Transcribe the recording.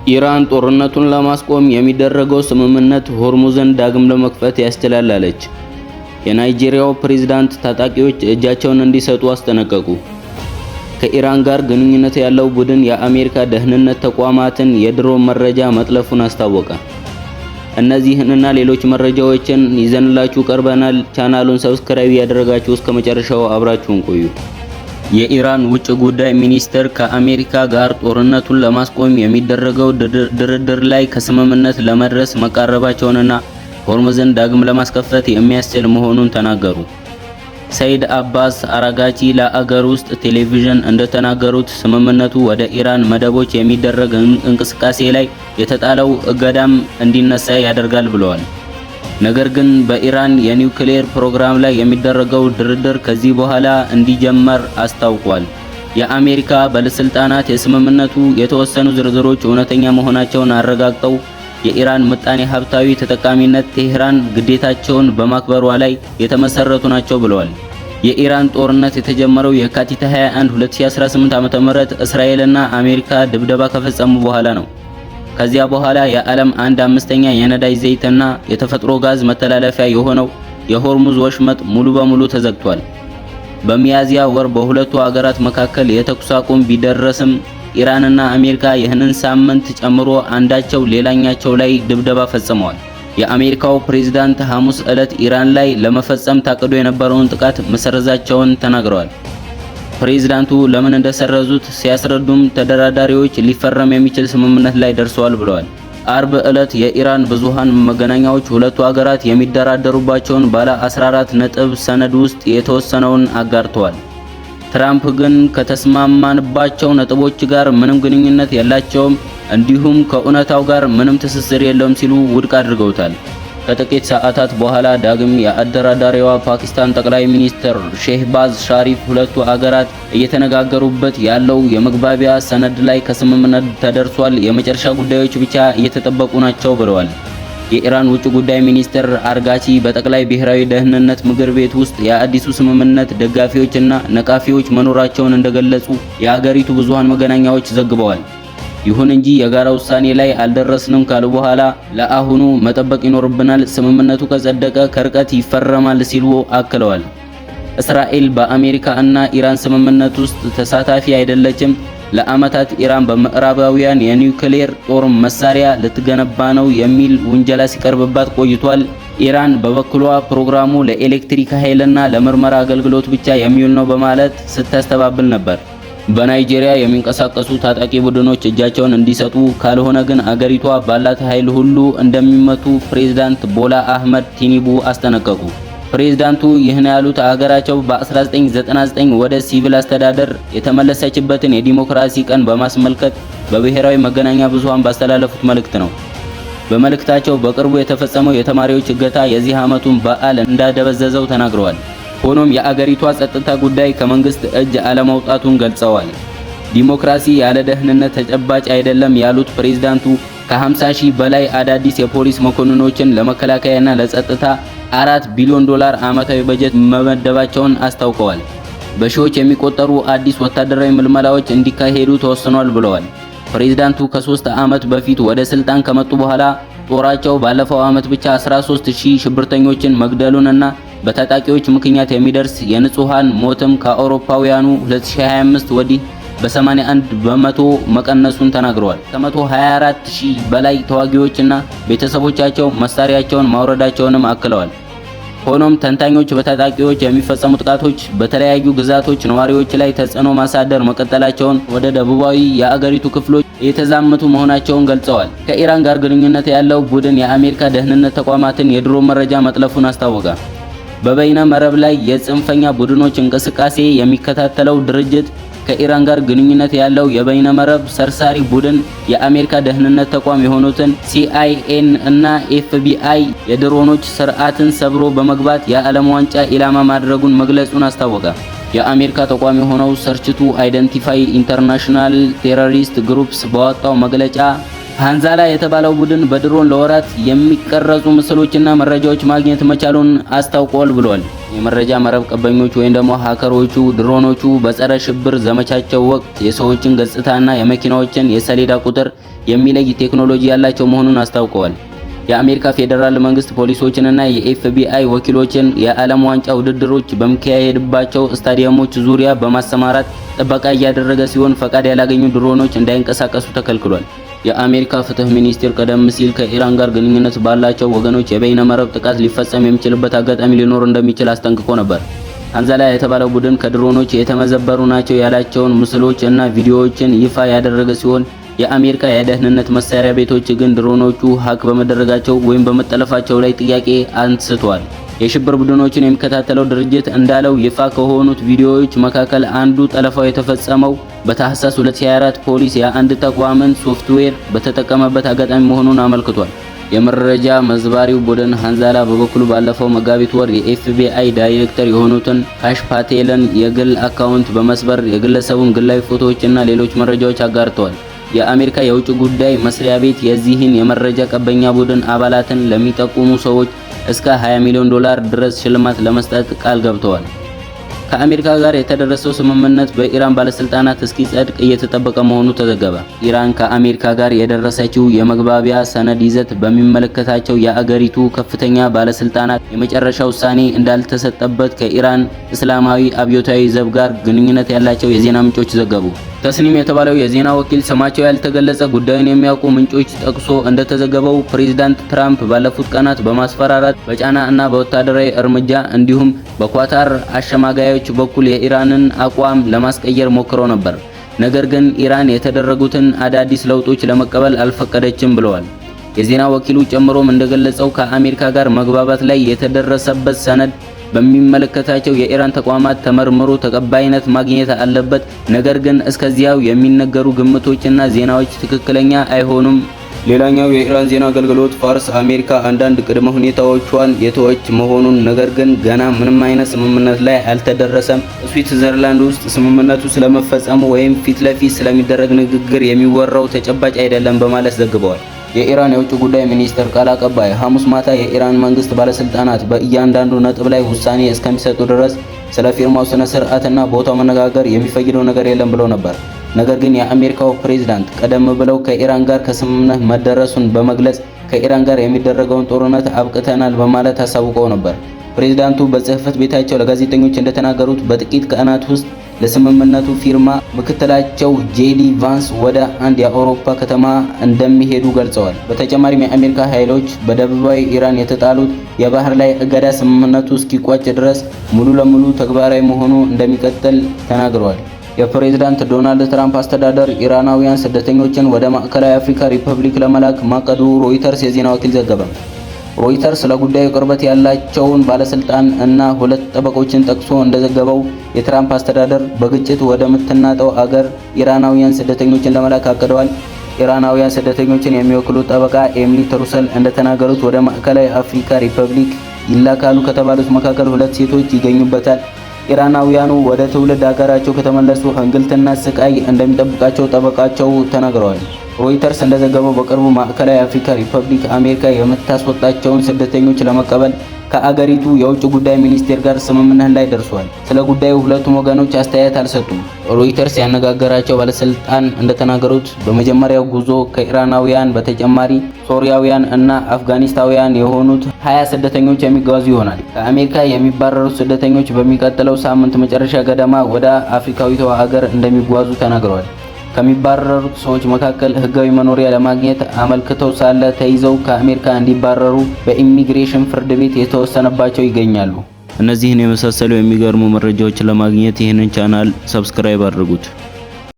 ኢራን ጦርነቱን ለማስቆም የሚደረገው ስምምነት ሆርሙዝን ዳግም ለመክፈት ያስችላል አለች። የናይጄሪያው ፕሬዝዳንት ታጣቂዎች እጃቸውን እንዲሰጡ አስጠነቀቁ። ከኢራን ጋር ግንኙነት ያለው ቡድን የአሜሪካ ደህንነት ተቋማትን የድሮን መረጃ መጥለፉን አስታወቀ። እነዚህንና ሌሎች መረጃዎችን ይዘንላችሁ ቀርበናል። ቻናሉን ሰብስክራይብ ያደረጋችሁ እስከ መጨረሻው አብራችሁን ቆዩ። የኢራን ውጭ ጉዳይ ሚኒስትር ከአሜሪካ ጋር ጦርነቱን ለማስቆም የሚደረገው ድርድር ላይ ከስምምነት ለመድረስ መቃረባቸውንና ሆርሙዝን ዳግም ለማስከፈት የሚያስችል መሆኑን ተናገሩ። ሰይድ አባስ አራጋቺ ለአገር ውስጥ ቴሌቪዥን እንደተናገሩት ስምምነቱ ወደ ኢራን መደቦች የሚደረግ እንቅስቃሴ ላይ የተጣለው እገዳም እንዲነሳ ያደርጋል ብለዋል። ነገር ግን በኢራን የኒውክሌር ፕሮግራም ላይ የሚደረገው ድርድር ከዚህ በኋላ እንዲጀመር አስታውቋል። የአሜሪካ ባለስልጣናት የስምምነቱ የተወሰኑ ዝርዝሮች እውነተኛ መሆናቸውን አረጋግጠው የኢራን ምጣኔ ሀብታዊ ተጠቃሚነት ቴህራን ግዴታቸውን በማክበሯ ላይ የተመሰረቱ ናቸው ብለዋል። የኢራን ጦርነት የተጀመረው የካቲት 21 2018 ዓ.ም እስራኤልና አሜሪካ ድብደባ ከፈጸሙ በኋላ ነው። ከዚያ በኋላ የዓለም 1/5 የነዳጅ ዘይትና የተፈጥሮ ጋዝ መተላለፊያ የሆነው የሆርሙዝ ወሽመጥ ሙሉ በሙሉ ተዘግቷል። በሚያዝያ ወር በሁለቱ አገራት መካከል የተኩስ አቁም ቢደረስም ኢራንና አሜሪካ ይህንን ሳምንት ጨምሮ አንዳቸው ሌላኛቸው ላይ ድብደባ ፈጽመዋል። የአሜሪካው ፕሬዝዳንት ሐሙስ ዕለት ኢራን ላይ ለመፈጸም ታቅዶ የነበረውን ጥቃት መሰረዛቸውን ተናግረዋል። ፕሬዝዳንቱ ለምን እንደሰረዙት ሲያስረዱም ተደራዳሪዎች ሊፈረም የሚችል ስምምነት ላይ ደርሰዋል ብለዋል። አርብ ዕለት የኢራን ብዙሃን መገናኛዎች ሁለቱ አገራት የሚደራደሩባቸውን ባለ 14 ነጥብ ሰነድ ውስጥ የተወሰነውን አጋርተዋል። ትራምፕ ግን ከተስማማንባቸው ነጥቦች ጋር ምንም ግንኙነት የላቸውም፣ እንዲሁም ከእውነታው ጋር ምንም ትስስር የለውም ሲሉ ውድቅ አድርገውታል። ከጥቂት ሰዓታት በኋላ ዳግም የአደራዳሪዋ ፓኪስታን ጠቅላይ ሚኒስትር ሼህባዝ ሻሪፍ ሁለቱ አገራት እየተነጋገሩበት ያለው የመግባቢያ ሰነድ ላይ ከስምምነት ተደርሷል፣ የመጨረሻ ጉዳዮች ብቻ እየተጠበቁ ናቸው ብለዋል። የኢራን ውጭ ጉዳይ ሚኒስትር አርጋቺ በጠቅላይ ብሔራዊ ደህንነት ምክር ቤት ውስጥ የአዲሱ ስምምነት ደጋፊዎችና ነቃፊዎች መኖራቸውን እንደገለጹ የአገሪቱ ብዙሃን መገናኛዎች ዘግበዋል። ይሁን እንጂ የጋራ ውሳኔ ላይ አልደረስንም ካሉ በኋላ ለአሁኑ መጠበቅ ይኖርብናል፣ ስምምነቱ ከጸደቀ ከርቀት ይፈረማል ሲሉ አክለዋል። እስራኤል በአሜሪካ እና ኢራን ስምምነት ውስጥ ተሳታፊ አይደለችም። ለዓመታት ኢራን በምዕራባውያን የኒውክሌር ጦር መሳሪያ ልትገነባ ነው የሚል ውንጀላ ሲቀርብባት ቆይቷል። ኢራን በበኩሏ ፕሮግራሙ ለኤሌክትሪክ ኃይልና ለምርመራ አገልግሎት ብቻ የሚውል ነው በማለት ስታስተባብል ነበር። በናይጄሪያ የሚንቀሳቀሱ ታጣቂ ቡድኖች እጃቸውን እንዲሰጡ ካልሆነ ግን አገሪቷ ባላት ኃይል ሁሉ እንደሚመቱ ፕሬዝዳንት ቦላ አህመድ ቲኒቡ አስጠነቀቁ። ፕሬዝዳንቱ ይህን ያሉት አገራቸው በ1999 ወደ ሲቪል አስተዳደር የተመለሰችበትን የዲሞክራሲ ቀን በማስመልከት በብሔራዊ መገናኛ ብዙሃን ባስተላለፉት መልእክት ነው። በመልእክታቸው በቅርቡ የተፈጸመው የተማሪዎች እገታ የዚህ ዓመቱን በዓል እንዳደበዘዘው ተናግረዋል። ሆኖም የአገሪቷ ጸጥታ ጉዳይ ከመንግስት እጅ አለመውጣቱን ገልጸዋል። ዲሞክራሲ ያለ ደህንነት ተጨባጭ አይደለም ያሉት ፕሬዝዳንቱ ከ50 ሺህ በላይ አዳዲስ የፖሊስ መኮንኖችን ለመከላከያና ለጸጥታ $4 ቢሊዮን ዓመታዊ በጀት መመደባቸውን አስታውቀዋል። በሺዎች የሚቆጠሩ አዲስ ወታደራዊ ምልመላዎች እንዲካሄዱ ተወስኗል ብለዋል። ፕሬዝዳንቱ ከ3 ዓመት በፊት ወደ ስልጣን ከመጡ በኋላ ጦራቸው ባለፈው ዓመት ብቻ 13000 ሽብርተኞችን መግደሉንና በታጣቂዎች ምክንያት የሚደርስ የንጹሃን ሞትም ከአውሮፓውያኑ 2025 ወዲህ በ81 በመቶ መቀነሱን ተናግረዋል። ከ124,000 በላይ ተዋጊዎችና ቤተሰቦቻቸው መሳሪያቸውን ማውረዳቸውንም አክለዋል። ሆኖም ተንታኞች በታጣቂዎች የሚፈጸሙ ጥቃቶች በተለያዩ ግዛቶች ነዋሪዎች ላይ ተጽዕኖ ማሳደር መቀጠላቸውን፣ ወደ ደቡባዊ የአገሪቱ ክፍሎች የተዛመቱ መሆናቸውን ገልጸዋል። ከኢራን ጋር ግንኙነት ያለው ቡድን የአሜሪካ ደህንነት ተቋማትን የድሮን መረጃ መጥለፉን አስታወቀ። በበይነ መረብ ላይ የጽንፈኛ ቡድኖች እንቅስቃሴ የሚከታተለው ድርጅት ከኢራን ጋር ግንኙነት ያለው የበይነ መረብ ሰርሳሪ ቡድን የአሜሪካ ደህንነት ተቋም የሆኑትን ሲአይኤን እና ኤፍቢአይ የድሮኖች ስርዓትን ሰብሮ በመግባት የዓለም ዋንጫ ኢላማ ማድረጉን መግለጹን አስታወቀ። የአሜሪካ ተቋም የሆነው ሰርች ቱ አይደንቲፋይ ኢንተርናሽናል ቴሮሪስት ግሩፕስ ባወጣው መግለጫ ሃንዛላ የተባለው ቡድን በድሮን ለወራት የሚቀረጹ ምስሎችና መረጃዎች ማግኘት መቻሉን አስታውቋል ብሏል። የመረጃ መረብ ቀበኞች ወይም ደግሞ ሃከሮቹ ድሮኖቹ በጸረ ሽብር ዘመቻቸው ወቅት የሰዎችን ገጽታና የመኪናዎችን የሰሌዳ ቁጥር የሚለይ ቴክኖሎጂ ያላቸው መሆኑን አስታውቀዋል። የአሜሪካ ፌዴራል መንግስት ፖሊሶችንና የኤፍቢአይ ወኪሎችን የዓለም ዋንጫ ውድድሮች በሚካሄድባቸው ስታዲየሞች ዙሪያ በማሰማራት ጥበቃ እያደረገ ሲሆን ፈቃድ ያላገኙ ድሮኖች እንዳይንቀሳቀሱ ተከልክሏል። የአሜሪካ ፍትህ ሚኒስቴር ቀደም ሲል ከኢራን ጋር ግንኙነት ባላቸው ወገኖች የበይነ መረብ ጥቃት ሊፈጸም የሚችልበት አጋጣሚ ሊኖር እንደሚችል አስጠንቅቆ ነበር። አንዛላ የተባለው ቡድን ከድሮኖች የተመዘበሩ ናቸው ያላቸውን ምስሎች እና ቪዲዮዎችን ይፋ ያደረገ ሲሆን የአሜሪካ የደህንነት መስሪያ ቤቶች ግን ድሮኖቹ ሀክ በመደረጋቸው ወይም በመጠለፋቸው ላይ ጥያቄ አንስተዋል። የሽብር ቡድኖችን የሚከታተለው ድርጅት እንዳለው ይፋ ከሆኑት ቪዲዮዎች መካከል አንዱ ጠለፋው የተፈጸመው በታህሳስ 2024 ፖሊስ የአንድ ተቋምን ሶፍትዌር በተጠቀመበት አጋጣሚ መሆኑን አመልክቷል። የመረጃ መዝባሪው ቡድን ሃንዛላ በበኩሉ ባለፈው መጋቢት ወር የኤፍቢአይ ዳይሬክተር የሆኑትን ካሽ ፓቴልን የግል አካውንት በመስበር የግለሰቡን ግላዊ ፎቶዎችና ሌሎች መረጃዎች አጋርተዋል። የአሜሪካ የውጭ ጉዳይ መስሪያ ቤት የዚህን የመረጃ ቀበኛ ቡድን አባላትን ለሚጠቁሙ ሰዎች እስከ $20 ሚሊዮን ድረስ ሽልማት ለመስጠት ቃል ገብተዋል። ከአሜሪካ ጋር የተደረሰው ስምምነት በኢራን ባለስልጣናት እስኪጸድቅ እየተጠበቀ መሆኑ ተዘገበ። ኢራን ከአሜሪካ ጋር የደረሰችው የመግባቢያ ሰነድ ይዘት በሚመለከታቸው የአገሪቱ ከፍተኛ ባለስልጣናት የመጨረሻ ውሳኔ እንዳልተሰጠበት ከኢራን እስላማዊ አብዮታዊ ዘብ ጋር ግንኙነት ያላቸው የዜና ምንጮች ዘገቡ። ተስኒም የተባለው የዜና ወኪል ስማቸው ያልተገለጸ ጉዳዩን የሚያውቁ ምንጮች ጠቅሶ እንደተዘገበው ፕሬዝዳንት ትራምፕ ባለፉት ቀናት በማስፈራራት በጫና እና በወታደራዊ እርምጃ እንዲሁም በኳታር አሸማጋዮች በኩል የኢራንን አቋም ለማስቀየር ሞክረው ነበር። ነገር ግን ኢራን የተደረጉትን አዳዲስ ለውጦች ለመቀበል አልፈቀደችም ብለዋል። የዜና ወኪሉ ጨምሮም እንደገለጸው ከአሜሪካ ጋር መግባባት ላይ የተደረሰበት ሰነድ በሚመለከታቸው የኢራን ተቋማት ተመርምሮ ተቀባይነት ማግኘት አለበት። ነገር ግን እስከዚያው የሚነገሩ ግምቶችና ዜናዎች ትክክለኛ አይሆኑም። ሌላኛው የኢራን ዜና አገልግሎት ፋርስ አሜሪካ አንዳንድ ቅድመ ሁኔታዎቿን የተወች መሆኑን፣ ነገር ግን ገና ምንም አይነት ስምምነት ላይ አልተደረሰም፣ ስዊትዘርላንድ ውስጥ ስምምነቱ ስለመፈጸሙ ወይም ፊት ለፊት ስለሚደረግ ንግግር የሚወራው ተጨባጭ አይደለም በማለት ዘግበዋል። የኢራን የውጭ ጉዳይ ሚኒስትር ቃል አቀባይ ሐሙስ ማታ የኢራን መንግስት ባለስልጣናት በእያንዳንዱ ነጥብ ላይ ውሳኔ እስከሚሰጡ ድረስ ስለ ፊርማው ስነ ስርዓትና ቦታው መነጋገር የሚፈይደው ነገር የለም ብሎ ነበር። ነገር ግን የአሜሪካው ፕሬዝዳንት ቀደም ብለው ከኢራን ጋር ከስምምነት መደረሱን በመግለጽ ከኢራን ጋር የሚደረገውን ጦርነት አብቅተናል በማለት አሳውቀው ነበር። ፕሬዝዳንቱ በጽህፈት ቤታቸው ለጋዜጠኞች እንደተናገሩት በጥቂት ቀናት ውስጥ ለስምምነቱ ፊርማ ምክትላቸው ጄዲ ቫንስ ወደ አንድ የአውሮፓ ከተማ እንደሚሄዱ ገልጸዋል። በተጨማሪም የአሜሪካ ኃይሎች በደቡባዊ ኢራን የተጣሉት የባህር ላይ እገዳ ስምምነቱ እስኪቋጭ ድረስ ሙሉ ለሙሉ ተግባራዊ መሆኑ እንደሚቀጥል ተናግረዋል። የፕሬዝዳንት ዶናልድ ትራምፕ አስተዳደር ኢራናውያን ስደተኞችን ወደ ማዕከላዊ አፍሪካ ሪፐብሊክ ለመላክ ማቀዱ ሮይተርስ የዜና ወኪል ዘገበ። ሮይተርስ ለጉዳዩ ቅርበት ያላቸውን ባለስልጣን እና ሁለት ጠበቆችን ጠቅሶ እንደዘገበው የትራምፕ አስተዳደር በግጭት ወደምትናጠው አገር ኢራናውያን ስደተኞችን ለመላክ አቅደዋል። ኢራናውያን ስደተኞችን የሚወክሉት ጠበቃ ኤሚሊ ትሩሰል እንደተናገሩት ወደ ማዕከላዊ አፍሪካ ሪፐብሊክ ይላካሉ ከተባሉት መካከል ሁለት ሴቶች ይገኙበታል። ኢራናውያኑ ወደ ትውልድ ሀገራቸው ከተመለሱ እንግልትና ስቃይ እንደሚጠብቃቸው ጠበቃቸው ተናግረዋል። ሮይተርስ እንደዘገበው በቅርቡ ማዕከላዊ አፍሪካ ሪፐብሊክ አሜሪካ የምታስወጣቸውን ስደተኞች ለመቀበል ከአገሪቱ የውጭ ጉዳይ ሚኒስቴር ጋር ስምምነት ላይ ደርሷል። ስለ ጉዳዩ ሁለቱም ወገኖች አስተያየት አልሰጡም። ሮይተርስ ያነጋገራቸው ባለስልጣን እንደተናገሩት በመጀመሪያው ጉዞ ከኢራናውያን በተጨማሪ ሶሪያውያን እና አፍጋኒስታውያን የሆኑት 20 ስደተኞች የሚጓዙ ይሆናል። ከአሜሪካ የሚባረሩት ስደተኞች በሚቀጥለው ሳምንት መጨረሻ ገደማ ወደ አፍሪካዊቷ ሀገር እንደሚጓዙ ተናግረዋል። ከሚባረሩት ሰዎች መካከል ህጋዊ መኖሪያ ለማግኘት አመልክተው ሳለ ተይዘው ከአሜሪካ እንዲባረሩ በኢሚግሬሽን ፍርድ ቤት የተወሰነባቸው ይገኛሉ። እነዚህን የመሳሰሉ የሚገርሙ መረጃዎችን ለማግኘት ይህንን ቻናል ሰብስክራይብ አድርጉት።